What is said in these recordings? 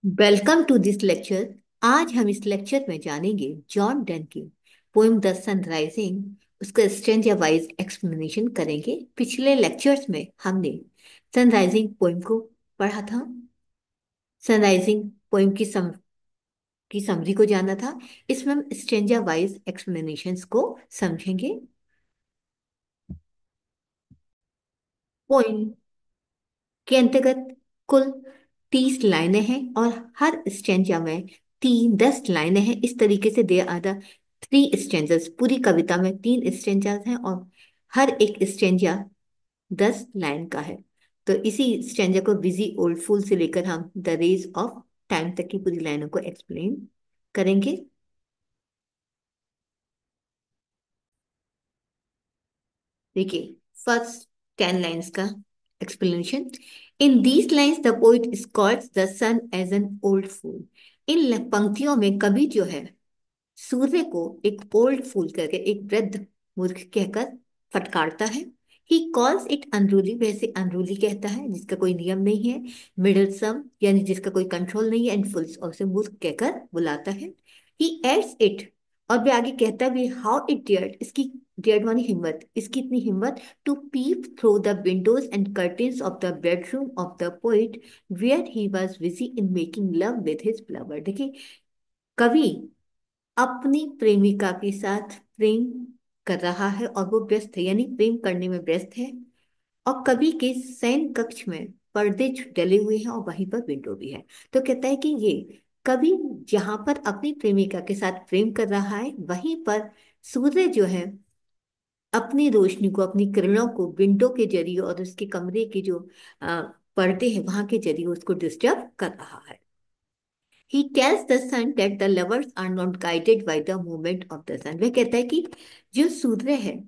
Welcome to this lecture. आज हम इस लेक्चर में जानेंगे जॉन डन की पोएम द सनराइजिंग। उसका स्ट्रेंजा वाइज एक्सप्लेनेशन करेंगे। पिछले लेक्चर्स में हमने सनराइजिंग पोएम को पढ़ा था। सनराइजिंग पोएम की समरी को जाना था। इसमें हम स्ट्रेंजा वाइज एक्सप्लेनेशंस को समझेंगे। पोएम के अंतर्गत कुल 30 लाइनें हैं और हर स्टेंजा में 10 लाइनें हैं। इस तरीके से दे आर द 3 स्टेंजास। पूरी कविता में 3 स्टेंजास हैं और हर एक स्टेंजा 10 लाइन का है। तो इसी स्टेंजा को बिजी ओल्ड फूल से लेकर हम द रेज ऑफ टाइम तक की पूरी लाइनों को एक्सप्लेन करेंगे। देखिए, फर्स्ट 10 लाइन्स का explanation. In these lines the poet scolds the sun as an old fool. इन पंक्तियों में कवि जो है सूर्य को एक ओल्ड फूल करके, एक वृद्ध मूर्ख कहकर फटकारता है। ही कॉल्स इट अनरूली, वैसे अनरूली कहता है जिसका कोई नियम नहीं है। मिडल सम यानी जिसका कोई कंट्रोल नहीं है। एंड फुल्स और उसे मूर्ख कहकर बुलाता है। ही एड्स इट, और भी आगे कहता भी, हाउ इट डेयर्ड, इसकी डेयर्ड मानी हिम्मत, इसकी इतनी हिम्मत, to peep through the windows and curtains of the bedroom of the poet where he was busy in making love with his flower. देखिए, कवि अपनी प्रेमिका के साथ प्रेम कर रहा है और वो व्यस्त है, यानी प्रेम करने में व्यस्त है। और कवि के शयन कक्ष में पर्दे डले हुए हैं और वहीं पर विंडो भी है। तो कहता है कि ये कवि जहां पर अपनी प्रेमिका के साथ प्रेम कर रहा है, वहीं पर सूर्य जो है अपनी रोशनी को, अपनी किरणों को विंडो के जरिए और उसके कमरे के जो पर्दे हैं वहां के जरिए उसको डिस्टर्ब कर रहा है। He tells the sun that the lovers are not guided by the movement of the sun। वह कहता है कि जो सूर्य है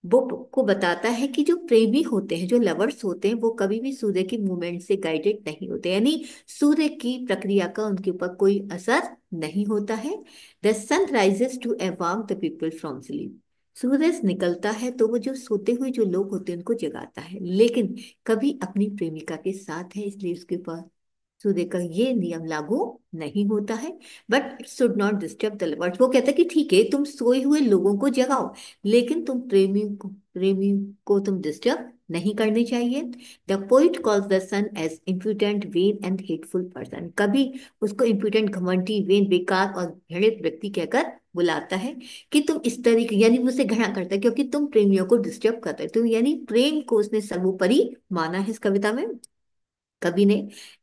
वो को बताता है कि जो प्रेमी होते हैं, जो लवर्स होते हैं, वो कभी भी सूर्य की मूवमेंट से गाइडेड नहीं होते, यानी सूर्य की प्रक्रिया का उनके ऊपर कोई असर नहीं होता है। द सन राइजेस टू अवाक द पीपल फ्रॉम स्लीप। सूरज निकलता है तो वो जो सोते हुए जो लोग होते हैं उनको जगाता है, लेकिन कभी अपनी प्रेमिका के साथ है इसलिए उसके ऊपर सूर्य का ये नियम लागू नहीं होता है। But it should not disturb the lovers. वो कहता है कि ठीक है, तुम सोए हुए लोगों को जगाओ, लेकिन तुम प्रेमी को तुम डिस्टर्ब नहीं करनी चाहिए। The poet calls the sun as impudent, vain and hateful person. कभी उसको इम्प्यूटेंट, घमंडी, वेन, बेकार और घृणित व्यक्ति कहकर बुलाता है कि तुम इस तरीके, यानी वो उसे घृणा करता है क्योंकि तुम प्रेमियों को डिस्टर्ब करते हो। तो यानी प्रेम को उसने सर्वोपरि माना है इस कविता में कवि ने।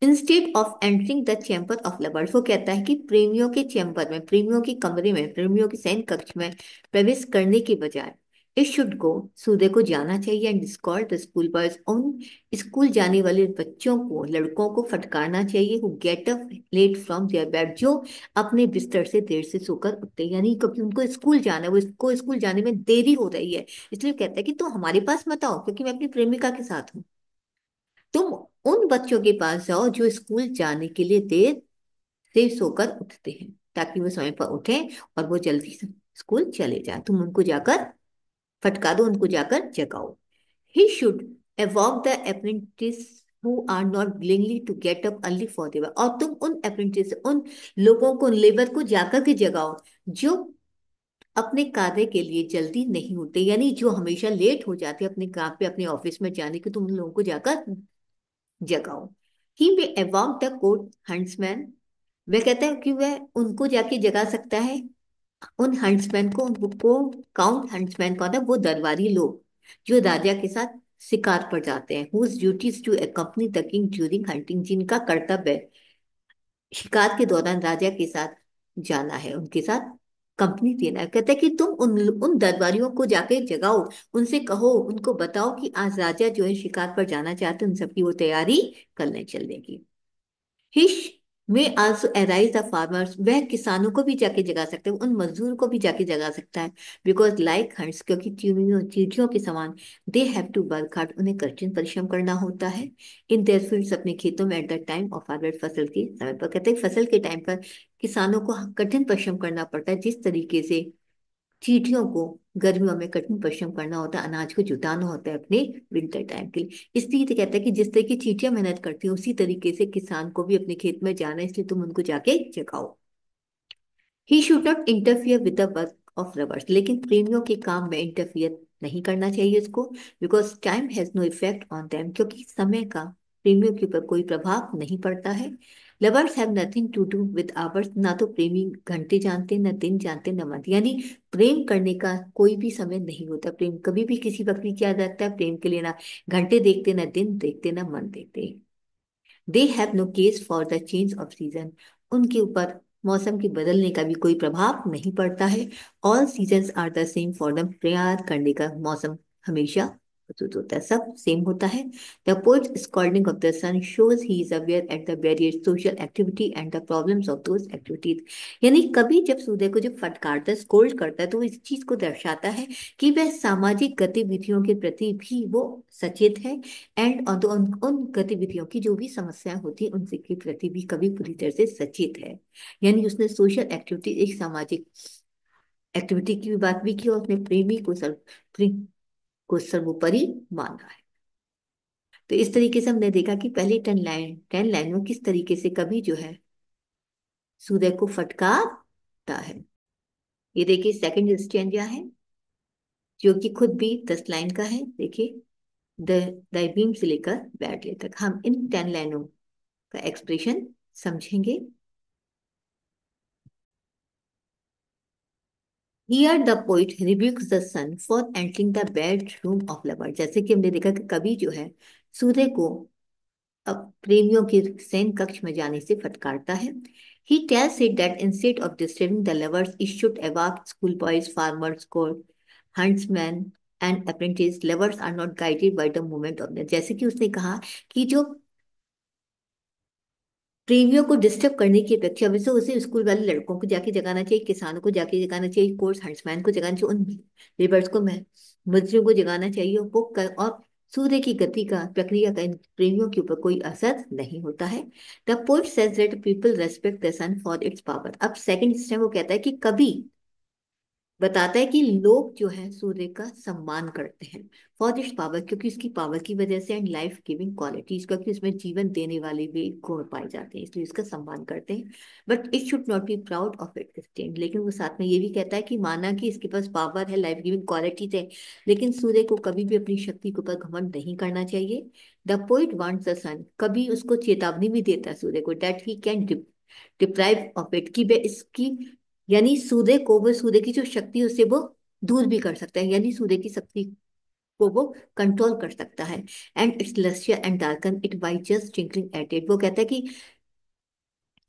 Instead of entering the chamber of lovers, वो कहता है कि प्रेमियों के चैम्बर में, प्रेमियों के कमरे में, प्रेमियों के शयन कक्ष में प्रवेश करने के बजाय इट शुड गो, सूर्य को जाना चाहिए। And discord the school boys, उन स्कूल जाने वाले बच्चों को, लड़कों को फटकारना चाहिए। Who get up late from their bed, जो अपने बिस्तर से देर से सोकर उठते हैं, यानी क्योंकि उनको स्कूल जाना है, वो इसको स्कूल जाने में देरी हो रही है, इसलिए कहता है कि तुम हमारे पास मत आओ क्योंकि मैं अपनी प्रेमिका के साथ हूँ। तुम उन बच्चों के पास जाओ जो स्कूल जाने के लिए देर से सोकर उठते हैं, ताकि वो समय पर उठें और वो जल्दी से स्कूल चले जाए। तुम उनको जाकर फटका दो, उनको जाकर जगाओ। He should evoke the apprentice who are not willingly to get up early for their work। और तुम उन अप्रेंटिस, उन लोगों को, लेबर को जाकर के जगाओ जो अपने कार्य के लिए जल्दी नहीं उठते, यानी जो हमेशा लेट हो जाते हैं अपने काम पे, अपने ऑफिस में जाने के। तुम उन लोगों को जाकर जगाओ। ही मे अवॉक द कोर्ट हंट्समैन। वह कहता है कि वह उनको जाके जगा सकता है, उन हंट्समैन को। उनको काउंट हंट्समैन कौन है? वो दरबारी लोग जो राजा के साथ शिकार पर जाते हैं। Whose duties to accompany the king during hunting, जिनका कर्तव्य शिकार के दौरान राजा के साथ जाना है, उनके साथ कंपनी देना है। कहता है कि तुम उन दरबारियों को जाके जगाओ, उनसे कहो, उनको बताओ कि आज राजा जो है शिकार पर जाना चाहते हैं, उन सबकी वो तैयारी करने चलेगी। हिश में आल्सो अराइज द फार्मर्स, वह किसानों को भी जाके जगा सकते हैं, उन मजदूर को भी जाके जगा सकता है। बिकॉज लाइक हंट्स, क्योंकि चींटियों के समान, they have to work hard, उन्हें कठिन परिश्रम करना होता है। इन देयर फील्ड्स, अपने खेतों में, at the time of harvest, फसल के समय पर। कहते हैं फसल के टाइम पर किसानों को कठिन परिश्रम करना पड़ता है, जिस तरीके से चींटियों को गर्मियों में कठिन परिश्रम करना होता है, अनाज को जुटाना होता है अपने विंटर टाइम के लिए। इसलिए तो कहता है कि जिस तरह की चींटियां मेहनत करती हैं उसी तरीके से किसान को भी अपने खेत में जाना है, इसलिए तुम उनको जाके जगाओ। He should not interfere with the work of lovers, लेकिन प्रेमियों के काम में इंटरफियर नहीं करना चाहिए उसको, because time has no effect on them, क्योंकि समय का प्रेमियों के ऊपर कोई प्रभाव नहीं पड़ता है। Lovers have nothing to do with hours, ना तो प्रेमी घंटे जानते, न दिन जानते, न मंथ, यानी प्रेम करने का कोई भी समय नहीं होता। प्रेम कभी भी किसी वक्त नहीं किया जाता है, प्रेम के लिए ना घंटे देखते, ना दिन देखते, ना मंथ देखते। They have no case for the change of season, उनके ऊपर मौसम के बदलने का भी कोई प्रभाव नहीं पड़ता है। All seasons are the same for them, प्यार करने का मौसम हमेशा प्रस्तुत होता है, सब सेम होता है। The poet scolding of the sun shows he is aware at the various social activity and the problems of those activities, यानी कभी जब सूर्य को जब फटकारता है, स्कोल्ड करता है, तो वो इस चीज को दर्शाता है कि वह सामाजिक गतिविधियों के प्रति भी वो सचेत है, एंड उन गतिविधियों की जो भी समस्याएं होती है उनसे के प्रति भी कभी पूरी तरह से सचेत है। यानी उसने सोशल एक्टिविटी, एक सामाजिक एक्टिविटी की भी बात भी की, और अपने प्रेम को सर्वोपरि माना है। तो इस तरीके से हमने देखा कि पहली 10 लाइन में किस तरीके से कवि जो है सूर्य को फटकारता है। ये देखिए सेकंड स्टैंजा है, जो कि खुद भी 10 लाइन का है। देखिए, द बीम से लेकर बैटले तक हम इन 10 लाइनों का एक्सप्रेशन समझेंगे। Here the poet rebukes the sun for entering the bedroom of lover, जैसे कि हमने देखा कि कवि जो है सूर्य को अब प्रेमियों के शयन कक्ष में जाने से फटकारता है। He tells it that instead of disturbing the lovers, it should awake schoolboys, farmers, court, huntsmen and apprentices. Lovers are not guided by the movement of the, जैसे कि उसने कहा कि जो प्रेमियों को डिस्टर्ब करने की अपेक्षा वैसे उसे स्कूल वाले लड़कों को जाके जगाना चाहिए, किसानों को जाके जगाना चाहिए, कोर्स हंट्समैन को जगाना चाहिए, उन लेबर्स को, मजदूरों को जगाना चाहिए। और सूर्य की गति का प्रक्रिया का इन प्रेमियों के ऊपर कोई असर नहीं होता है। The poet says that people respect the sun for its power. अब सेकंड स्टेप वो कहता है कि कभी बताता है कि लोग जो है सूर्य का सम्मान करते हैं फॉर इट्स पावर, क्योंकि इसकी पावर की वजह से, एंड लाइफ गिविंग क्वालिटीज, क्योंकि इसमें जीवन देने वाले भी गुण पाए जाते हैं, इसलिए इसका सम्मान करते हैं। But it should not be proud of it stand, लेकिन वो साथ में ये भी कहता है कि माना कि इसके पास पावर है, लाइफ गिविंग क्वालिटीज है, लेकिन सूर्य को कभी भी अपनी शक्ति के ऊपर घमंड नहीं करना चाहिए। द पोइट वांट्स द सन, कभी उसको चेतावनी भी देता है सूर्य को, that he can deprive of it, कि वह इसकी, यानी सूर्य को, वो सूर्य की जो शक्ति है उससे वो दूर भी कर सकता है, यानी सूर्य की शक्ति को वो कंट्रोल कर सकता है। And its luster and darken it by just twinkling at it, वो कहता है कि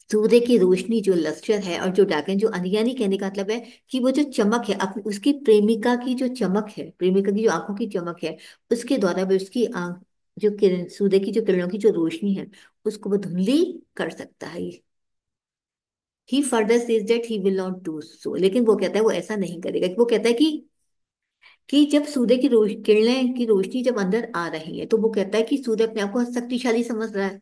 सूर्य की रोशनी जो लस्टर है और जो डार्कन, जो यानी कहने का मतलब है कि वो जो चमक है अपनी, उसकी प्रेमिका की जो चमक है, प्रेमिका की जो आंखों की चमक है, उसके द्वारा वो उसकी आंख, जो किरण, सूर्य की जो किरणों की जो रोशनी है, उसको वो धुंधली कर सकता है। He further says that he will not do so, लेकिन वो कहता है वो ऐसा नहीं करेगा। वो कहता है कि जब सूर्य की किरणें की रोशनी जब अंदर आ रही है, तो वो कहता है कि सूर्य अपने आप को शक्तिशाली समझ रहा है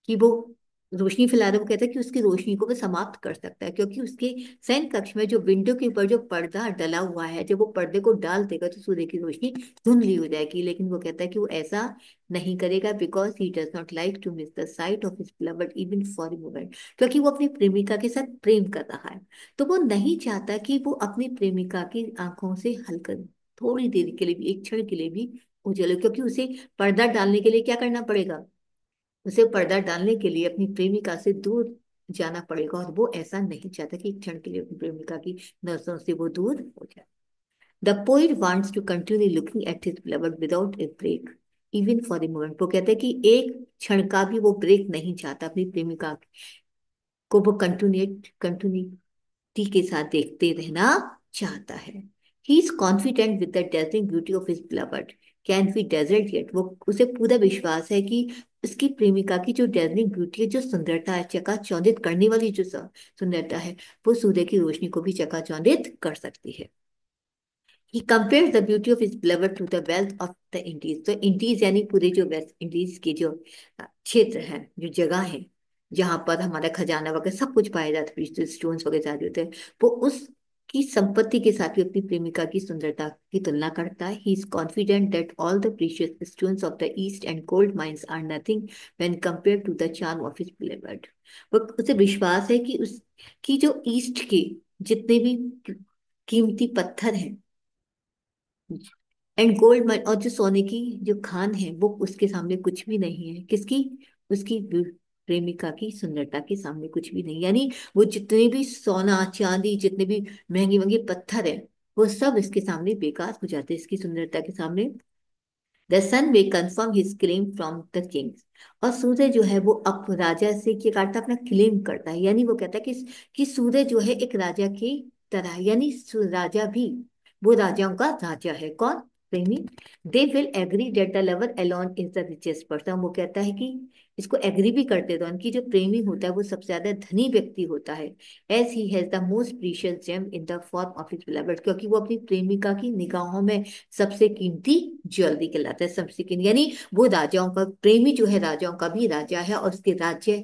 कि वो रोशनी फैला रहा है। वो कहता है कि उसकी रोशनी को वो समाप्त कर सकता है, क्योंकि उसके शयन कक्ष में जो विंडो के ऊपर जो पर्दा डला हुआ है, जब वो पर्दे को डाल देगा तो सूर्य की रोशनी धुंधली हो जाएगी। लेकिन वो कहता है कि वो ऐसा नहीं करेगा, because he does not like to miss the sight of his beloved even for a moment, क्योंकि वो अपनी प्रेमिका के साथ प्रेम कर रहा है, तो वो नहीं चाहता कि वो अपनी प्रेमिका की आंखों से हल्का, थोड़ी देर के लिए भी, एक क्षण के लिए भी उजले, क्योंकि उसे पर्दा डालने के लिए क्या करना पड़ेगा, उसे पर्दा डालने के लिए अपनी प्रेमिका से दूर जाना पड़ेगा, और वो ऐसा नहीं चाहता कि एक क्षण के लिए अपनी प्रेमिका की नजरों से वो दूर हो जाए। The poet wants to continue looking at his beloved without a break even for a moment, वो कहते हैं कि एक क्षण का भी वो ब्रेक नहीं चाहता, अपनी प्रेमिका को वो कंटिन्यूटी के साथ देखते रहना चाहता है। He is confident with the dazzling beauty of his beloved can be desert yet, वो उसे पूरा विश्वास है कि उसकी प्रेमिका की जो डेजलिंग ब्यूटी है, जो सुंदरता है, चकाचौंधित करने वाली जो सुंदरता है, वो सूर्य की रोशनी को भी चकाचौंधित कर सकती है। He compares the beauty of his beloved to the wealth of the Indies, तो इंडीज यानी पूरे जो वेस्ट इंडीज के जो क्षेत्र है, जो जगह है जहां पर हमारा खजाना वगैरह सब कुछ पाया जाता है, स्टोन्स वगैरह जाते होते हैं, वो उस कि संपत्ति के साथ भी अपनी प्रेमिका की सुंदरता की तुलना करता है। He is confident that all the precious stones of the east and gold mines are nothing when compare to the charm of his beloved. वो उसे विश्वास है कि उस कि जो ईस्ट के जितने भी कीमती पत्थर हैं एंड गोल्ड माइन, और जो सोने की जो खान है, वो उसके सामने कुछ भी नहीं है। किसकी? उसकी प्रेमिका की सुंदरता के सामने कुछ भी नहीं। यानी वो जितने भी सोना चांदी, जितने भी महंगे महंगे पत्थर है, वो सब इसके सामने बेकार हो जाते हैं, इसकी सुंदरता के सामने। The sun way confirm his claim from the kings. और सूर्य जो है वो अब राजा से क्या करता है? अपना क्लेम करता है। यानी वो कहता है कि सूर्य जो है एक राजा की तरह है। यानी राजा भी, वो राजाओं का राजा है। कौन? प्रेमी। They will agree that the lover alone is the richest person. वो कहता है कि इसको एग्री भी करते दौरान कि जो प्रेमी होता है वो सबसे ज्यादा धनी व्यक्ति होता है। As he has the most precious gem in the form of his beloved, क्योंकि वो अपनी प्रेमिका की निगाहों में सबसे कीमती ज्वेलरी कहलाता है। सबसे कीमती यानी वो राजाओं का प्रेमी जो है, राजाओं का भी राजा है, और उसके राज्य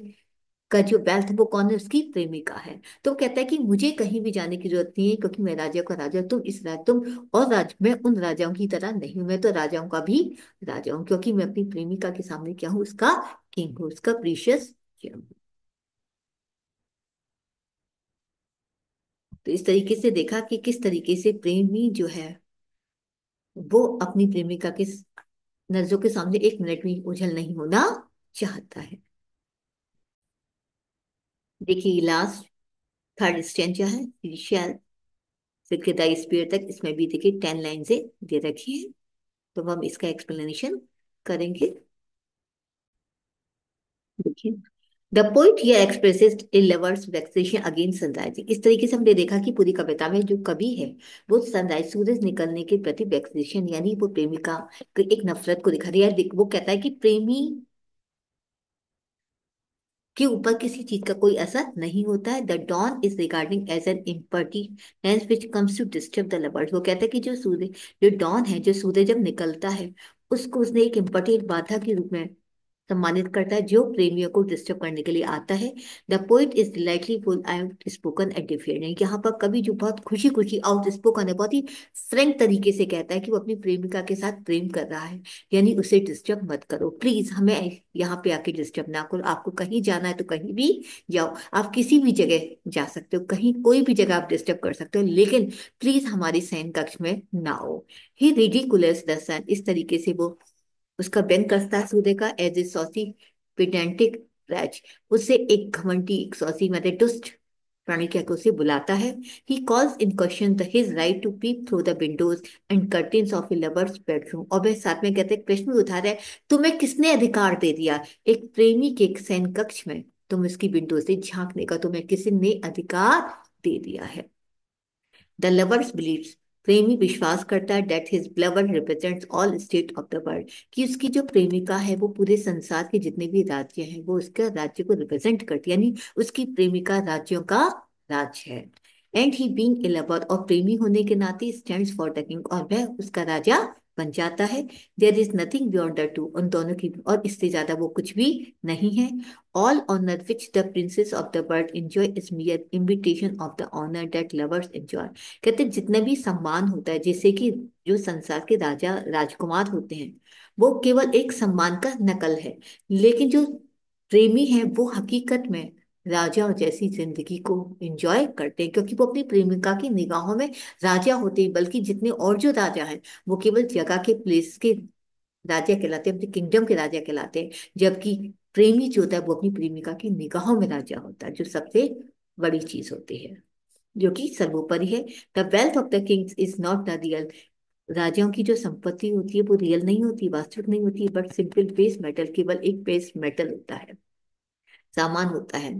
का जो वेल्थ वो कौन है? उसकी प्रेमिका है। तो वो कहता है कि मुझे कहीं भी जाने की जरूरत नहीं है, क्योंकि मैं राजा का राजा, तुम इस राज तुम और राज मैं उन राजाओं की तरह नहीं हूं। मैं तो राजाओं का भी राजा हूँ, क्योंकि मैं अपनी प्रेमिका के सामने क्या हूँ? उसका किंग हूँ, उसका प्रीशियस। तो इस तरीके से देखा कि किस तरीके से प्रेमी जो है वो अपनी प्रेमिका के नजरों के सामने एक मिनट भी ओझल नहीं होना चाहता है। देखिए लास्ट थर्ड स्टेंजा है, विशाल से किदा स्पीड तक, इसमें भी देखिए 10 लाइन से दे रखी है। तो हम इसका एक्सप्लेनेशन करेंगे। देखिए, the poet here expresses a lover's vexation against sunrise. इस तरीके से हमने देखा कि पूरी कविता में जो कवि है वो सनराइज, सूरज निकलने के प्रति वेक्सेशन, यानी वो प्रेमिका की एक नफरत को दिखा रही है। वो कहता है कि प्रेमी के ऊपर किसी चीज का कोई असर नहीं होता है। The dawn is regarding as an impertinence which comes to disturb the lovers. वो कहता है कि जो सूर्य, जो डॉन है, जो सूर्य जब निकलता है, उसको उसने एक इम्पर्टिनेंट बाधा के रूप में सम्मानित करता है, जो प्रेमियों को डिस्टर्ब करने के लिए आता है। The poet is delightfully outspoken at defiant. यहाँ पर कवि जो बहुत खुशी खुशी आउट स्पोकन है, बहुत ही फ्रैंक तरीके से कहता है कि वो अपनी प्रेमिका के साथ प्रेम कर रहा है। यानी उसे डिस्टर्ब मत करो प्लीज, हमें यहाँ पे आके डिस्टर्ब ना करो। आपको कहीं जाना है तो कहीं भी जाओ, आप किसी भी जगह जा सकते हो, कहीं कोई भी जगह आप डिस्टर्ब कर सकते हो, लेकिन प्लीज हमारे शयन कक्ष में ना हो। ही रिडिकुलस द सन। इस तरीके से वो उसका व्यंग करता है सूर्य का, एज ए सॉसी पिडेंटिक रैच। उसे एक घमंडी, एक सॉसी मतलब दुष्ट प्राणी कहकर उसे बुलाता है। He calls in question the his right to peep through the windows and curtains of a lover's bedroom. और वह साथ में कहते हैं, प्रश्न भी उठा रहे हैं, तुम्हें किसने अधिकार दे दिया एक प्रेमी के एक शयन कक्ष में तुम उसकी विंडो से झांकने का? तुम्हें किसी ने अधिकार दे दिया है? The lovers believes. प्रेमी विश्वास करता है that his lover represents all state of the world, कि उसकी जो प्रेमिका है वो पूरे संसार के जितने भी राज्य हैं वो उसका राज्य को रिप्रेजेंट करती है। यानी उसकी प्रेमिका राज्यों का राज है। And he being a lover, और प्रेमी होने के नाते स्टैंड्स फॉर द किंग, और वह उसका राजा बन जाता है। There is nothing beyond the two, उन दोनों की और इससे ज्यादा वो कुछ भी नहीं है। All honor which the princes of the world enjoy is mere imitation of the honor that lovers enjoy। कहते हैं जितने भी सम्मान होता है, जैसे कि जो संसार के राजा राजकुमार होते हैं, वो केवल एक सम्मान का नकल है। लेकिन जो प्रेमी है वो हकीकत में राजा जैसी जिंदगी को एंजॉय करते हैं, क्योंकि वो अपनी प्रेमिका की निगाहों में राजा होते हैं। बल्कि जितने और जो राजा हैं वो केवल जगह के, प्लेस के राजा कहलाते हैं, अपने किंगडम के राजा कहलाते हैं। जबकि प्रेमी जो होता है वो अपनी प्रेमिका की निगाहों में राजा होता है, जो सबसे बड़ी चीज होती है, जो कि सर्वोपरि है। The wealth of the Kings is not the real. राजाओं की जो संपत्ति होती है वो रियल नहीं होती, वास्तविक नहीं होती, बट सिंपल बेस मेटल, केवल एक बेस मेटल होता है, सामान होता है।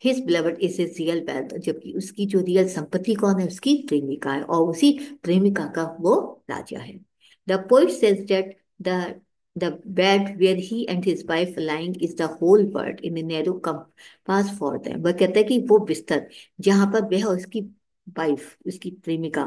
His beloved is his real wealth. जबकि उसकी जो रियल संपत्ति कौन है? उसकी प्रेमिका है, और उसी प्रेमिका का वो राजा है। The poet says that the the bed where he and his wife lying is the whole world in a narrow compass for them. वह कहता है कि वो बिस्तर जहां पर वह और उसकी वाइफ, उसकी प्रेमिका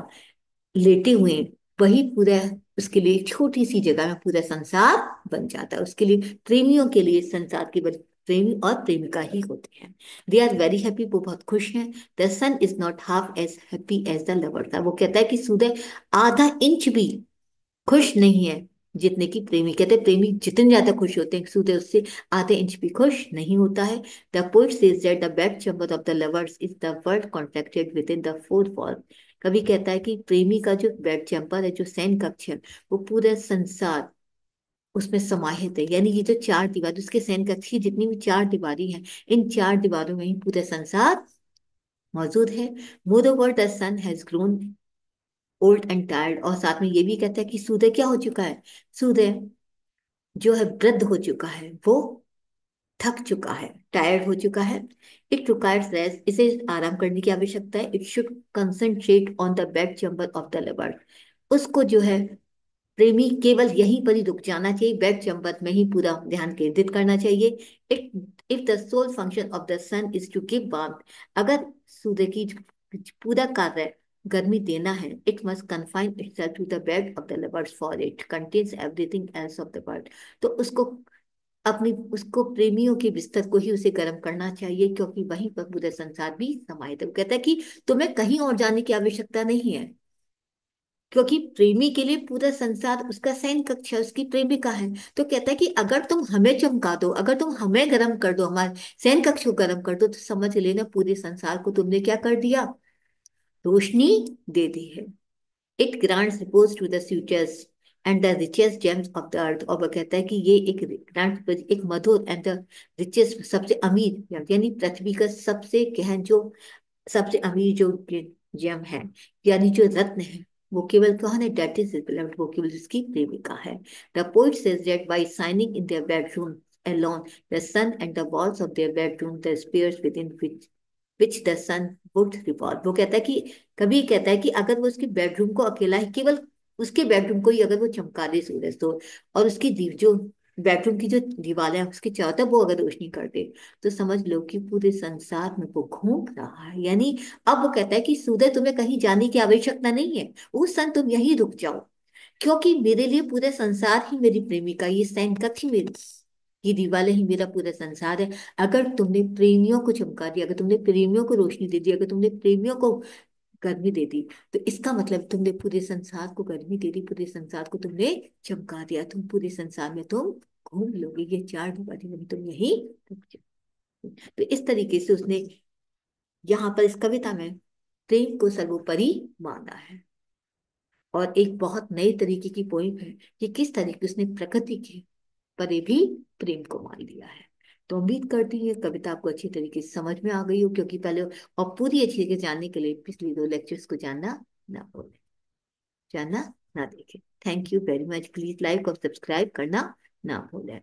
लेटे हुए हैं, वही पूरा उसके लिए छोटी सी जगह में पूरा संसार बन जाता है। उसके लिए, प्रेमियों के लिए संसार की प्रेमी और प्रेमिका ही होते हैं। दे आर वेरी हैप्पी, वो बहुत खुश हैं। The sun is not half as happy as the lover था। वो कहता है कि सूर्य आधा इंच भी खुश नहीं है जितने की प्रेमी। कहते हैं प्रेमी जितने ज्यादा खुश होते हैं, सूर्य उससे आधे इंच भी खुश नहीं होता है। The poet says that the bed chamber of the lovers is the world contracted with in the four wall. कवि कहता है कि प्रेमी का जो बेड चैम्बर है, जो सैन कक्ष है, वो पूरा संसार उसमें समाहित है। यानी ये जो चार दीवार, उसके सैन कक्ष की जितनी भी चार दीवारी हैं, इन चार दीवारों में ही पूरा संसार मौजूद है। Moreover the sun has grown old and tired. और साथ में ये भी कहता है कि सूर्य क्या हो चुका है, सूर्य जो है वृद्ध हो चुका है, वो थक चुका है, टायर्ड हो चुका है। इट रिक्वायर्स रेस्ट, इसे आराम करने की आवश्यकता है। It should concentrate on the bed chamber of the lover. उसको जो है प्रेमी केवल यहीं पर ही रुक जाना चाहिए, बेड चैम्बर में ही पूरा ध्यान केंद्रित करना चाहिए। It if the sole function of the sun is to give warmth, अगर सूर्य की पूरा कार्य गर्मी देना है, it must confine itself to the bed of the lovers for it contains everything else of the world. तो उसको अपनी उसको प्रेमियों के बिस्तर को ही उसे गर्म करना चाहिए, क्योंकि वहीं पर पूरा संसार भी समाहित है। वो कहता है कि तुम्हें कहीं और जाने की आवश्यकता नहीं है, क्योंकि प्रेमी के लिए पूरा संसार उसका सैन कक्ष है, उसकी प्रेमिका है। तो कहता है कि अगर तुम हमें चमका दो, अगर तुम हमें गर्म कर दो, हमारे सैन कक्ष को गर्म कर दो, तो समझ लेना पूरे संसार को तुमने क्या कर दिया, रोशनी दे दी है। It grants repose to the sutures and the richest gems of the earth. और वह कहता है कि ये एक ग्रांट, एक मधुर एंड द रिचेस्ट, सबसे अमीर यानी पृथ्वी का सबसे गहन जो, सबसे अमीर जो जेम है, यानी जो रत्न है, वो केवल कौन है, डेट इज बिलव्ड, वो केवल उसकी प्रेमिका है। The poet says that bye signing in their bedroom alone the sun and the walls of their bedroom the spheres within which the sun would revolve। वो कहता है कि, कभी कहता है कि अगर वो उसके बेडरूम को अकेला ही, केवल उसके बेडरूम को ही अगर वो चमका दे सूरज तो, और उसकी जो बेडरूम की जो दीवारें हैं उसके चारों तरफ वो अगर रोशनी कर दे, तो समझ लो कि पूरे संसार में वो घूम रहा है। यानी अब वो कहता है कि सूर्य तुम्हें कहीं जाने की आवश्यकता नहीं है, वो सन तुम यहीं रुक जाओ, क्योंकि मेरे लिए पूरे संसार ही मेरी प्रेमिका, ये सैन कक्ष ही मेरी, ये दीवारें ही मेरा पूरा संसार है। अगर तुमने प्रेमियों को चमका दिया, अगर तुमने प्रेमियों को रोशनी दे दी, अगर तुमने प्रेमियों को गर्मी दे दी, तो इसका मतलब तुमने पूरे संसार को गर्मी दे दी, पूरे संसार को तुमने चमका दिया। तुम पूरे संसार में तुम घूम लोगे, ये चार दीवारी में तुम यही रुक जाओ। तो इस तरीके से उसने यहाँ पर इस कविता में प्रेम को सर्वोपरि माना है। और एक बहुत नए तरीके की पोइम है कि किस तरीके उसने प्रकृति के परे भी प्रेम को मान लिया है। तो उम्मीद करती हूँ ये कविता आपको अच्छी तरीके से समझ में आ गई हो, क्योंकि पहले, और पूरी अच्छी तरीके से जानने के लिए पिछली दो लेक्चर्स को जानना ना भूलें, जानना ना देखें। Thank you very much. Please like और सब्सक्राइब करना ना भूलें।